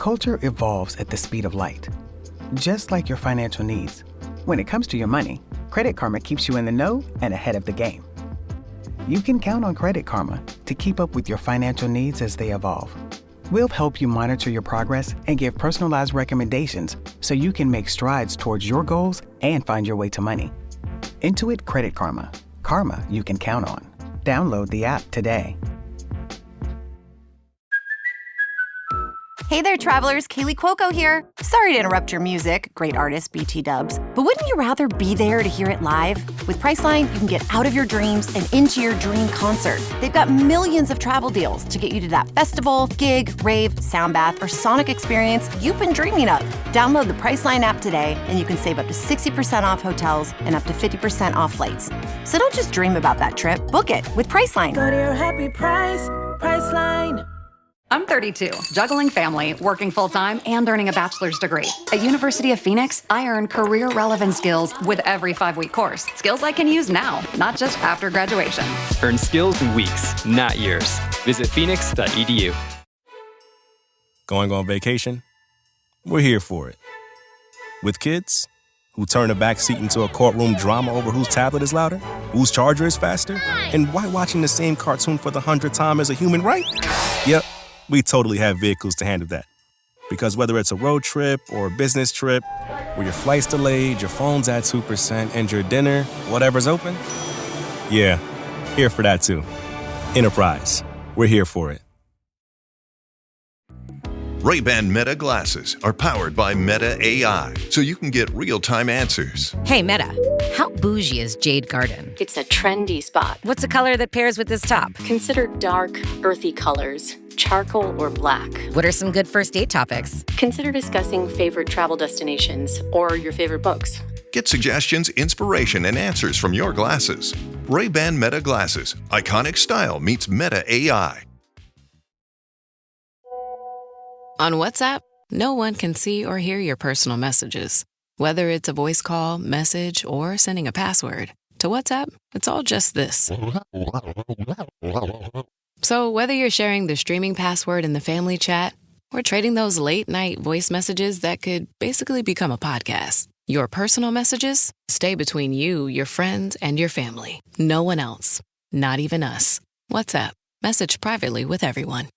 culture evolves at the speed of light, just like your financial needs. When it comes to your money, Credit Karma keeps you in the know and ahead of the game. You can count on Credit Karma to keep up with your financial needs as they evolve. We'll help you monitor your progress and give personalized recommendations so you can make strides towards your goals and find your way to money. Intuit Credit Karma. Karma you can count on. Download the app today. Hey there, travelers. Kaylee Cuoco here. Sorry to interrupt your music, great artist BT Dubs, but wouldn't you rather be there to hear it live? With Priceline, you can get out of your dreams and into your dream concert. They've got millions of travel deals to get you to that festival, gig, rave, sound bath, or sonic experience you've been dreaming of. Download the Priceline app today, and you can save up to 60% off hotels and up to 50% off flights. So don't just dream about that trip. Book it with Priceline. Go to your happy price, Priceline. I'm 32, juggling family, working full-time, and earning a bachelor's degree. At University of Phoenix, I earn career-relevant skills with every 5-week course. Skills I can use now, not just after graduation. Earn skills in weeks, not years. Visit phoenix.edu. Going on vacation? We're here for it. With kids who turn a backseat into a courtroom drama over whose tablet is louder, whose charger is faster, and why watching the same cartoon for the 100th time is a human right? Yep. We totally have vehicles to handle that. Because whether it's a road trip or a business trip, where your flight's delayed, your phone's at 2%, and your dinner, whatever's open, yeah, here for that too. Enterprise, we're here for it. Ray-Ban Meta glasses are powered by Meta AI, so you can get real-time answers. Hey, Meta, how bougie is Jade Garden? It's a trendy spot. What's a color that pairs with this top? Consider dark, earthy colors, charcoal or black. What are some good first date topics? Consider discussing favorite travel destinations or your favorite books. Get suggestions, inspiration, and answers from your glasses. Ray-Ban Meta glasses. Iconic style meets Meta AI. On WhatsApp, no one can see or hear your personal messages. Whether it's a voice call, message, or sending a password. To WhatsApp, it's all just this. So whether you're sharing the streaming password in the family chat or trading those late-night voice messages that could basically become a podcast, your personal messages stay between you, your friends, and your family. No one else. Not even us. WhatsApp. Message privately with everyone.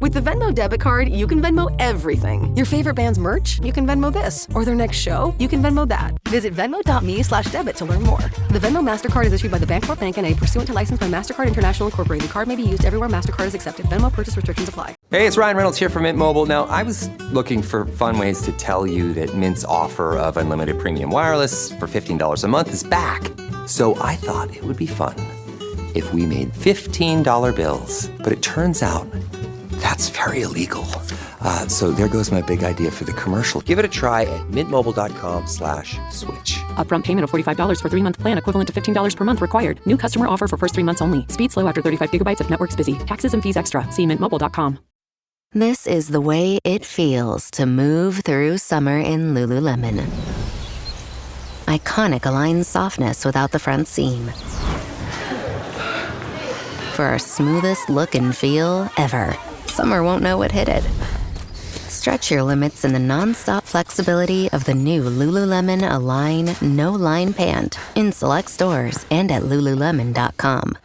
With the Venmo debit card, you can Venmo everything. Your favorite band's merch? You can Venmo this. Or their next show? You can Venmo that. Visit Venmo.me/debit to learn more. The Venmo MasterCard is issued by the Bancorp Bank N.A. pursuant to license by MasterCard International Incorporated. Card may be used everywhere MasterCard is accepted. Venmo purchase restrictions apply. Hey, it's Ryan Reynolds here from Mint Mobile. Now, I was looking for fun ways to tell you that Mint's offer of unlimited premium wireless for $15 a month is back. So I thought it would be fun if we made $15 bills. But it turns out that's very illegal. So there goes my big idea for the commercial. Give it a try at mintmobile.com/switch. Upfront payment of $45 for 3-month plan equivalent to $15 per month required. New customer offer for first 3 months only. Speed slow after 35 gigabytes if network's busy. Taxes and fees extra. See mintmobile.com. This is the way it feels to move through summer in Lululemon. Iconic Align softness without the front seam. For our smoothest look and feel ever. Summer won't know what hit it. Stretch your limits in the non-stop flexibility of the new Lululemon Align No-Line Pant in select stores and at Lululemon.com.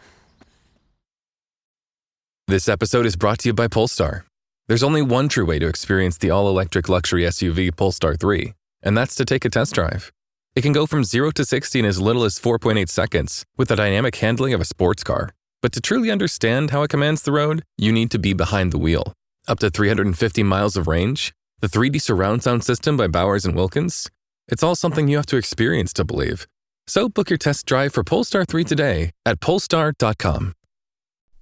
This episode is brought to you by Polestar. There's only one true way to experience the all-electric luxury SUV Polestar 3, and that's to take a test drive. It can go from 0 to 60 in as little as 4.8 seconds with the dynamic handling of a sports car. But to truly understand how it commands the road, you need to be behind the wheel. Up to 350 miles of range, the 3D surround sound system by Bowers & Wilkins. It's all something you have to experience to believe. So book your test drive for Polestar 3 today at polestar.com.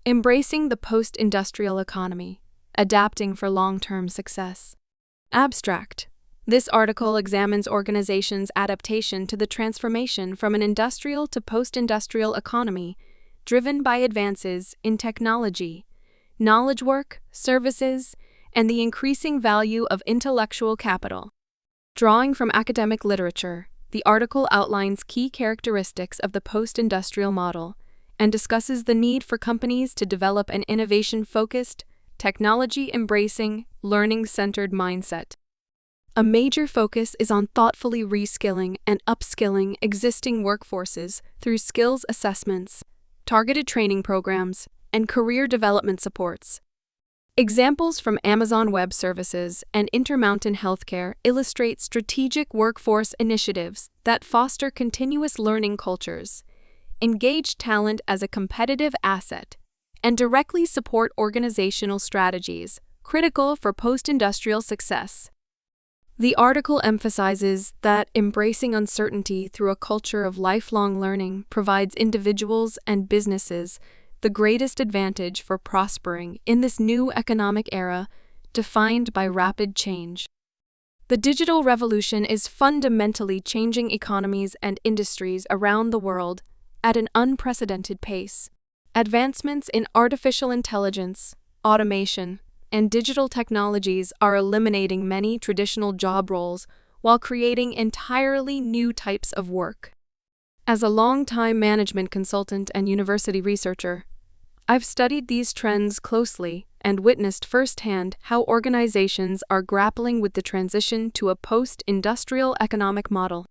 Embracing the post-industrial economy, adapting for long-term success. Abstract. This article examines organizations' adaptation to the transformation from an industrial to post-industrial economy driven by advances in technology, knowledge work, services, and the increasing value of intellectual capital. Drawing from academic literature, the article outlines key characteristics of the post-industrial model and discusses the need for companies to develop an innovation-focused, technology-embracing, learning-centered mindset. A major focus is on thoughtfully reskilling and upskilling existing workforces through skills assessments, targeted training programs, and career development supports. Examples from Amazon Web Services and Intermountain Healthcare illustrate strategic workforce initiatives that foster continuous learning cultures, engage talent as a competitive asset, and directly support organizational strategies critical for post-industrial success. The article emphasizes that embracing uncertainty through a culture of lifelong learning provides individuals and businesses the greatest advantage for prospering in this new economic era defined by rapid change. The digital revolution is fundamentally changing economies and industries around the world at an unprecedented pace. Advancements in artificial intelligence, automation, and digital technologies are eliminating many traditional job roles while creating entirely new types of work. As a longtime management consultant and university researcher, I've studied these trends closely and witnessed firsthand how organizations are grappling with the transition to a post-industrial economic model.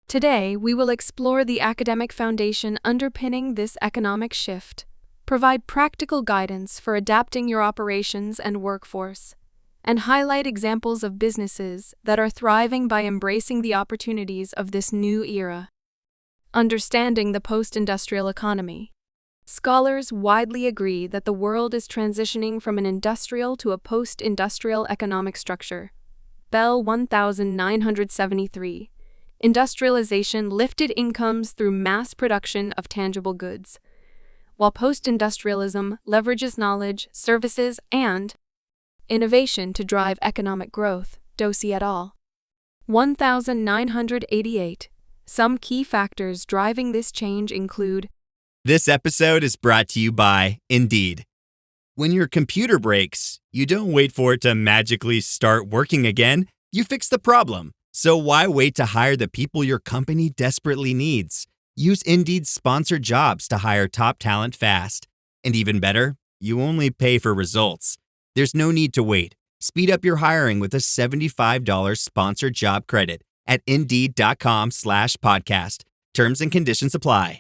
Today, we will explore the academic foundation underpinning this economic shift, provide practical guidance for adapting your operations and workforce, and highlight examples of businesses that are thriving by embracing the opportunities of this new era. Understanding the post-industrial economy. Scholars widely agree that the world is transitioning from an industrial to a post-industrial economic structure. Bell 1973. Industrialization lifted incomes through mass production of tangible goods, while post-industrialism leverages knowledge, services, and innovation to drive economic growth. Dosi et al. 1988. Some key factors driving this change include. This episode is brought to you by Indeed. When your computer breaks, you don't wait for it to magically start working again. You fix the problem. So why wait to hire the people your company desperately needs? Use Indeed's sponsored jobs to hire top talent fast. And even better, you only pay for results. There's no need to wait. Speed up your hiring with a $75 sponsored job credit at Indeed.com/podcast. Terms and conditions apply.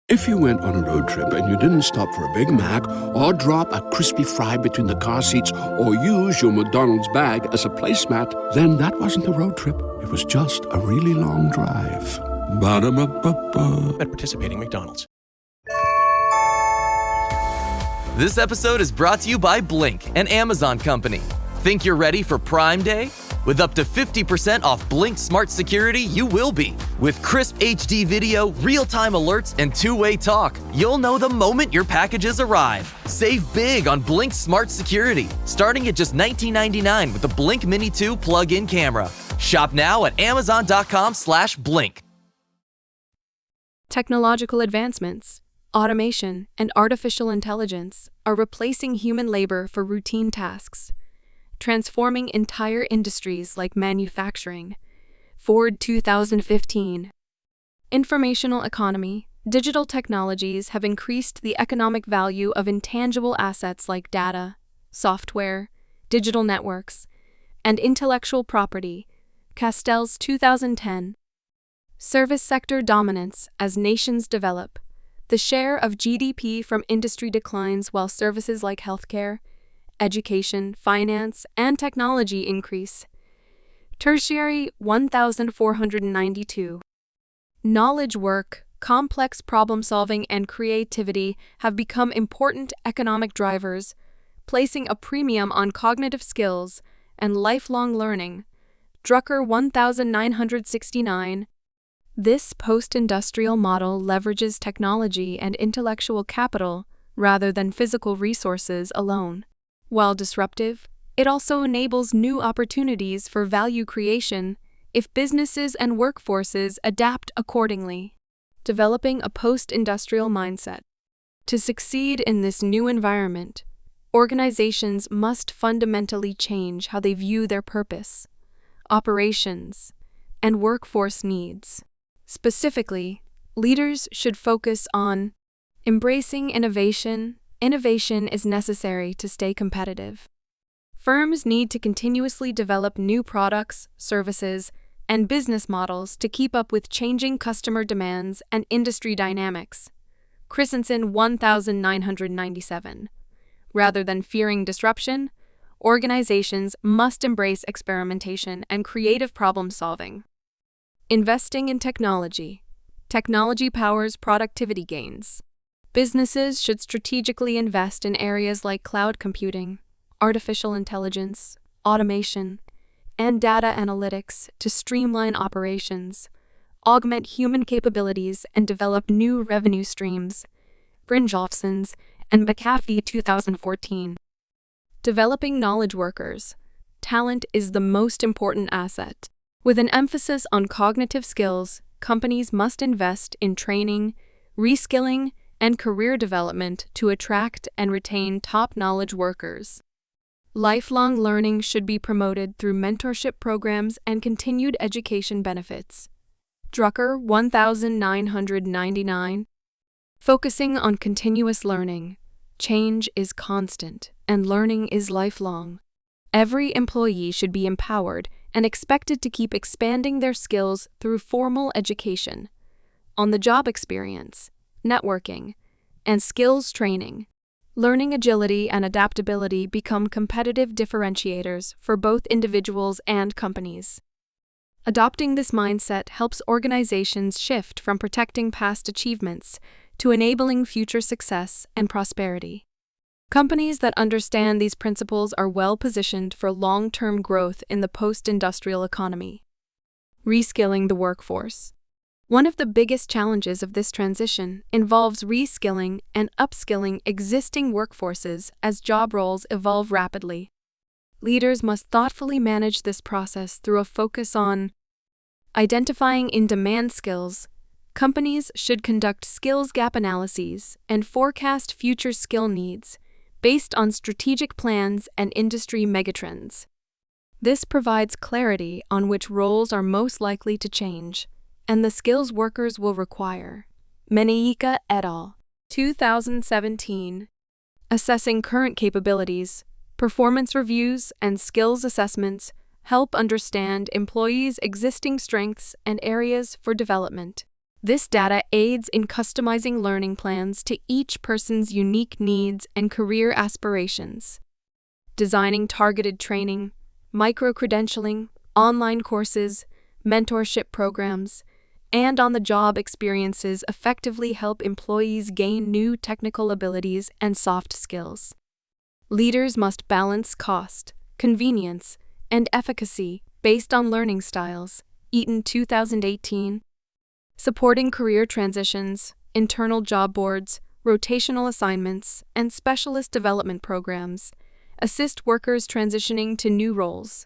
If you went on a road trip and you didn't stop for a Big Mac or drop a crispy fry between the car seats or use your McDonald's bag as a placemat, then that wasn't a road trip. It was just a really long drive. Ba-da-ba-ba-ba. At participating McDonald's. This episode is brought to you by Blink, an Amazon company. Think you're ready for Prime Day? With up to 50% off Blink Smart Security, you will be. With crisp HD video, real-time alerts, and two-way talk, you'll know the moment your packages arrive. Save big on Blink Smart Security, starting at just $19.99 with the Blink Mini 2 plug-in camera. Shop now at Amazon.com/Blink. Technological advancements, automation, and artificial intelligence are replacing human labor for routine tasks, transforming entire industries like manufacturing. Ford 2015. Informational economy. Digital technologies have increased the economic value of intangible assets like data, software, digital networks, and intellectual property. Castells 2010. Service sector dominance as nations develop. The share of GDP from industry declines while services like healthcare, education, finance, and technology increase. Tertiary 1492. Knowledge work, complex problem-solving, and creativity have become important economic drivers, placing a premium on cognitive skills and lifelong learning. Drucker 1969. This post-industrial model leverages technology and intellectual capital rather than physical resources alone. While disruptive, it also enables new opportunities for value creation if businesses and workforces adapt accordingly. Developing a post-industrial mindset. To succeed in this new environment, organizations must fundamentally change how they view their purpose, operations, and workforce needs. Specifically, leaders should focus on embracing innovation, innovation is necessary to stay competitive. Firms need to continuously develop new products, services, and business models to keep up with changing customer demands and industry dynamics. Christensen 1997. Rather than fearing disruption, organizations must embrace experimentation and creative problem-solving. Investing in technology. Technology powers productivity gains. Businesses should strategically invest in areas like cloud computing, artificial intelligence, automation, and data analytics to streamline operations, augment human capabilities, and develop new revenue streams. Brynjolfsson and McAfee 2014. Developing knowledge workers. Talent is the most important asset. With an emphasis on cognitive skills, companies must invest in training, reskilling, and career development to attract and retain top knowledge workers. Lifelong learning should be promoted through mentorship programs and continued education benefits. Drucker 1999. Focusing on continuous learning. Change is constant, and learning is lifelong. Every employee should be empowered and expected to keep expanding their skills through formal education, on-the-job experience, networking, and skills training. Learning agility and adaptability become competitive differentiators for both individuals and companies. Adopting this mindset helps organizations shift from protecting past achievements to enabling future success and prosperity. Companies that understand these principles are well positioned for long-term growth in the post-industrial economy. Reskilling the workforce. One of the biggest challenges of this transition involves reskilling and upskilling existing workforces as job roles evolve rapidly. Leaders must thoughtfully manage this process through a focus on identifying in-demand skills. Companies should conduct skills gap analyses and forecast future skill needs based on strategic plans and industry megatrends. This provides clarity on which roles are most likely to change and the skills workers will require. Meneika et al. 2017. Assessing current capabilities, performance reviews, and skills assessments help understand employees' existing strengths and areas for development. This data aids in customizing learning plans to each person's unique needs and career aspirations. Designing targeted training, micro-credentialing, online courses, mentorship programs, and on-the-job experiences effectively help employees gain new technical abilities and soft skills. Leaders must balance cost, convenience, and efficacy based on learning styles. Eaton 2018. Supporting career transitions, internal job boards, rotational assignments, and specialist development programs assist workers transitioning to new roles.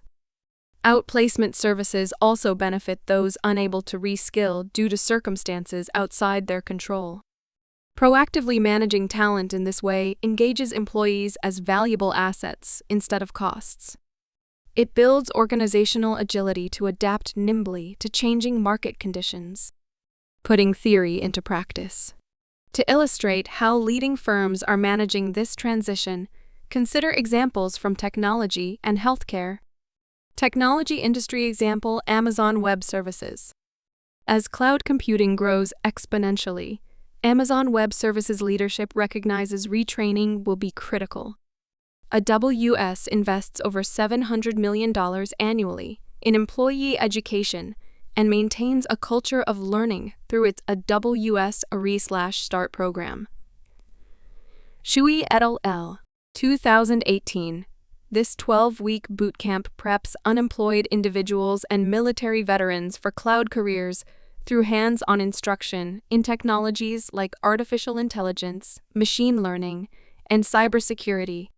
Outplacement services also benefit those unable to reskill due to circumstances outside their control. Proactively managing talent in this way engages employees as valuable assets instead of costs. It builds organizational agility to adapt nimbly to changing market conditions. Putting theory into practice. To illustrate how leading firms are managing this transition, consider examples from technology and healthcare. Technology industry example: Amazon Web Services. As cloud computing grows exponentially, Amazon Web Services leadership recognizes retraining will be critical. AWS invests over $700 million annually in employee education and maintains a culture of learning through its AWS Start program. Shui et al. 2018. This 12-week bootcamp preps unemployed individuals and military veterans for cloud careers through hands-on instruction in technologies like artificial intelligence, machine learning, and cybersecurity.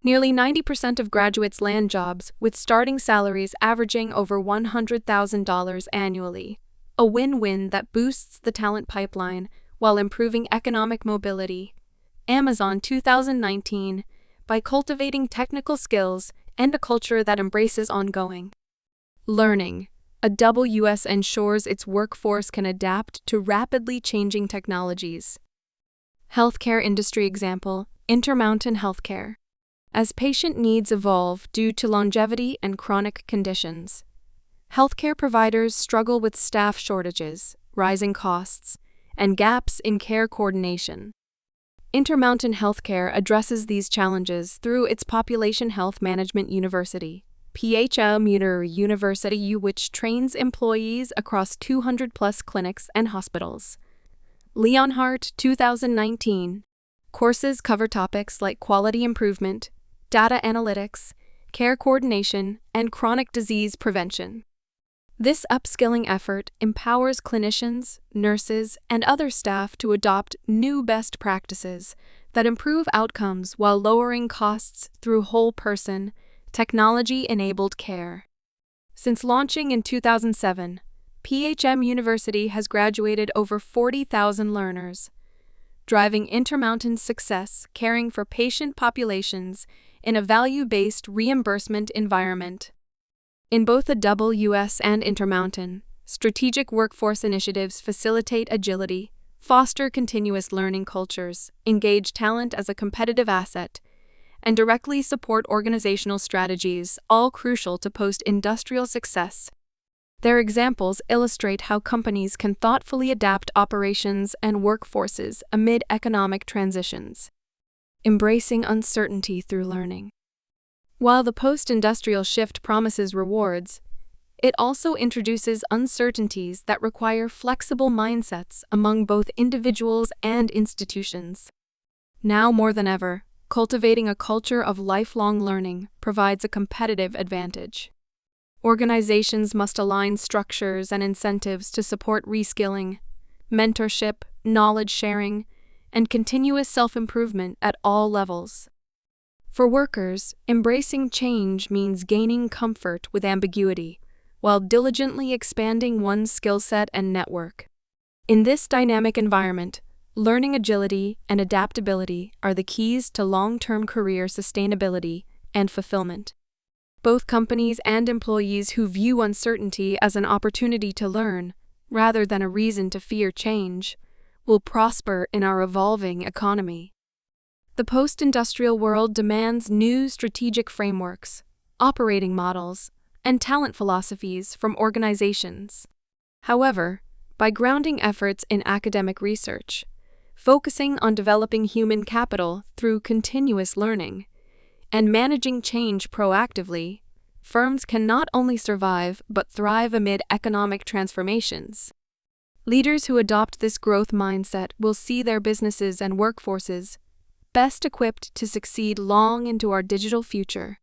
Nearly 90% of graduates land jobs with starting salaries averaging over $100,000 annually, a win-win that boosts the talent pipeline while improving economic mobility. Amazon 2019. By cultivating technical skills and a culture that embraces ongoing learning, AWS ensures its workforce can adapt to rapidly changing technologies. Healthcare industry example, Intermountain Healthcare. As patient needs evolve due to longevity and chronic conditions, healthcare providers struggle with staff shortages, rising costs, and gaps in care coordination. Intermountain Healthcare addresses these challenges through its Population Health Management University, PhD University, which trains employees across 200-plus clinics and hospitals. Leonhardt, 2019. Courses cover topics like quality improvement, data analytics, care coordination, and chronic disease prevention. This upskilling effort empowers clinicians, nurses, and other staff to adopt new best practices that improve outcomes while lowering costs through whole-person, technology-enabled care. Since launching in 2007, PHM University has graduated over 40,000 learners, driving Intermountain's success caring for patient populations in a value-based reimbursement environment. In both the WS and Intermountain, strategic workforce initiatives facilitate agility, foster continuous learning cultures, engage talent as a competitive asset, and directly support organizational strategies, all crucial to post-industrial success. Their examples illustrate how companies can thoughtfully adapt operations and workforces amid economic transitions. Embracing uncertainty through learning. While the post-industrial shift promises rewards, it also introduces uncertainties that require flexible mindsets among both individuals and institutions. Now more than ever, cultivating a culture of lifelong learning provides a competitive advantage. Organizations must align structures and incentives to support reskilling, mentorship, knowledge sharing, and continuous self-improvement at all levels. For workers, embracing change means gaining comfort with ambiguity, while diligently expanding one's skill set and network. In this dynamic environment, learning agility and adaptability are the keys to long-term career sustainability and fulfillment. Both companies and employees who view uncertainty as an opportunity to learn, rather than a reason to fear change, will prosper in our evolving economy. The post-industrial world demands new strategic frameworks, operating models, and talent philosophies from organizations. However, by grounding efforts in academic research, focusing on developing human capital through continuous learning, and managing change proactively, firms can not only survive but thrive amid economic transformations. Leaders who adopt this growth mindset will see their businesses and workforces best equipped to succeed long into our digital future.